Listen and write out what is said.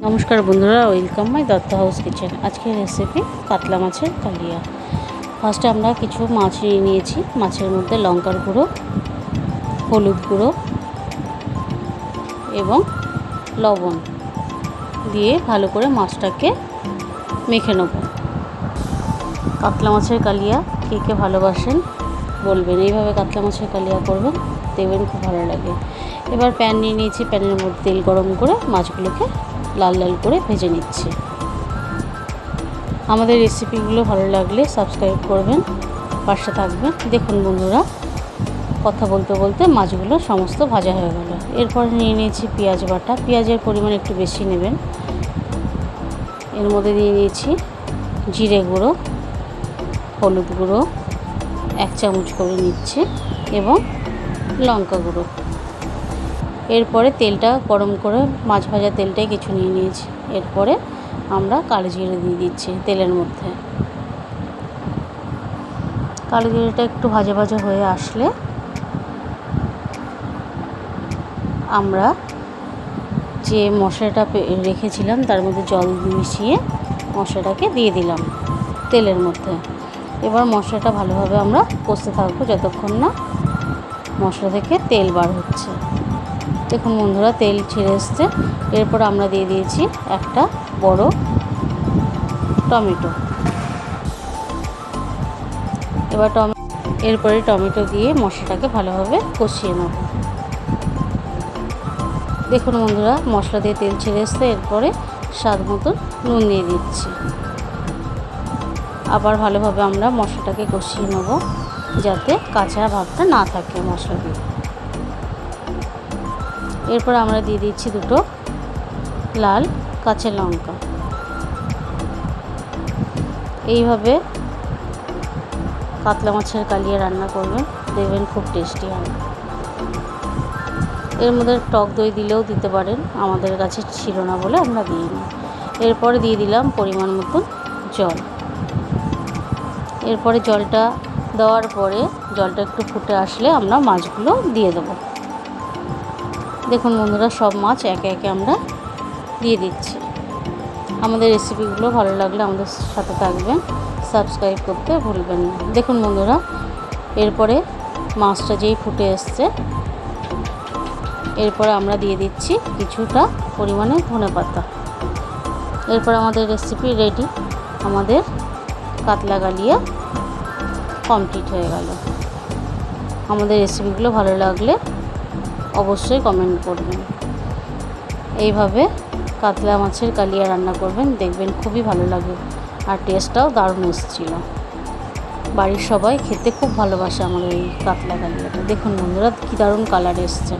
নমস্কার বন্ধুরা, welcome my Dutta house kitchen. আজকের রেসিপি কাতলা মাছের কালিয়া। ফার্স্টে আমরা কিছু মাছ নিয়ে নিয়েছি। মাছের মধ্যে লঙ্কার গুঁড়ো, হলুদ গুঁড়ো এবং লবণ দিয়ে ভালো করে মাছটাকে মেখে নেব। কাতলা মাছের কালিয়া কে কে ভালোবাসেন বলবেন, এইভাবে কাতলা মাছের কালিয়া করবেন, দেখবেন খুব ভালো লাগে। এবার প্যান নিয়ে নিয়েছি, প্যানের মধ্যে তেল গরম করে মাছগুলোকে লাল লাল করে ভেজে নিচ্ছি। আমাদের রেসিপিগুলো ভালো লাগলে সাবস্ক্রাইব করবেন, পাশে থাকবেন। দেখুন বন্ধুরা, কথা বলতে বলতে মাছগুলো সমস্ত ভাজা হয়ে গেল। এরপর নিয়ে নিয়েছি পেঁয়াজ বাটা। পেঁয়াজের পরিমাণ একটু বেশি নেবেন। এর মধ্যে দিয়ে নিয়েছি জিরে গুঁড়ো, হলুদ গুঁড়ো 1 চামচ করে নিচ্ছি এবং লঙ্কা গুঁড়ো। এরপরে তেলটা গরম করে মাছ ভাজা তেলটাই কিছু নিয়ে নিয়েছি। এরপরে আমরা কালো জিরে দিয়ে দিচ্ছি তেলের মধ্যে। কালো জিরেটা একটু ভাজা ভাজা হয়ে আসলে আমরা যে মশলাটা রেখেছিলাম তার মধ্যে জল মিশিয়ে মশলাটাকে দিয়ে দিলাম তেলের মধ্যে। এবার মশলাটা ভালোভাবে আমরা কষতে থাকবো যতক্ষণ না মশলা থেকে তেল বার হচ্ছে। দেখুন বন্ধুরা, তেল ছেড়ে এসছে। এরপর আমরা দিয়ে দিয়েছি একটা বড় টমেটো। এরপরে টমেটো দিয়ে মশলাটাকে ভালোভাবে কষিয়ে নেব। দেখুন বন্ধুরা, মশলা দিয়ে তেল ছেড়ে এসছে। এরপরে স্বাদ মতন নুন দিয়ে দিচ্ছি। আবার ভালোভাবে আমরা মশলাটাকে কষিয়ে নেব যাতে কাঁচা ভাবটা না থাকে মশলা দিয়ে। এরপর আমরা দিয়ে দিচ্ছি 2 লাল কাঁচা লঙ্কা। এইভাবে কাতলা মাছের কালিয়া রান্না করবেন, দেখবেন খুব টেস্টি হয়। এর মধ্যে টক দই দিলেও দিতে পারেন, আমাদের কাছে ছিল না বলে আমরা দিইনি। এরপরে দিয়ে দিলাম পরিমাণ মতন জল। এরপরে জলটা দেওয়ার পরে জলটা একটু ফুটে আসলে আমরা মাছগুলো দিয়ে দেবো। দেখুন বন্ধুরা, সব মাছ একে একে আমরা দিয়ে দিচ্ছি। আমাদের রেসিপিগুলো ভালো লাগলে আমাদের সাথে থাকবেন, সাবস্ক্রাইব করতে ভুলবেন না। দেখুন বন্ধুরা, এরপরে মাছটা যেই ফুটে এসছে, এরপরে আমরা দিয়ে দিচ্ছি কিছুটা পরিমাণে ধনেপাতা। এরপর আমাদের রেসিপি রেডি। আমাদের কাতলা কালিয়া কমপ্লিট হয়ে গেল। আমাদের রেসিপিগুলো ভালো লাগলে অবশ্যই কমেন্ট করবেন। এইভাবে কাতলা মাছের কালিয়া রান্না করবেন, দেখবেন খুবই ভালো লাগে আর টেস্টটাও দারুণ এসেছিলো। বাড়ির সবাই খেতে খুব ভালোবাসে আমাদের এই কাতলা কালিয়াটা। দেখুন বন্ধুরা, কী দারুণ কালার এসছে।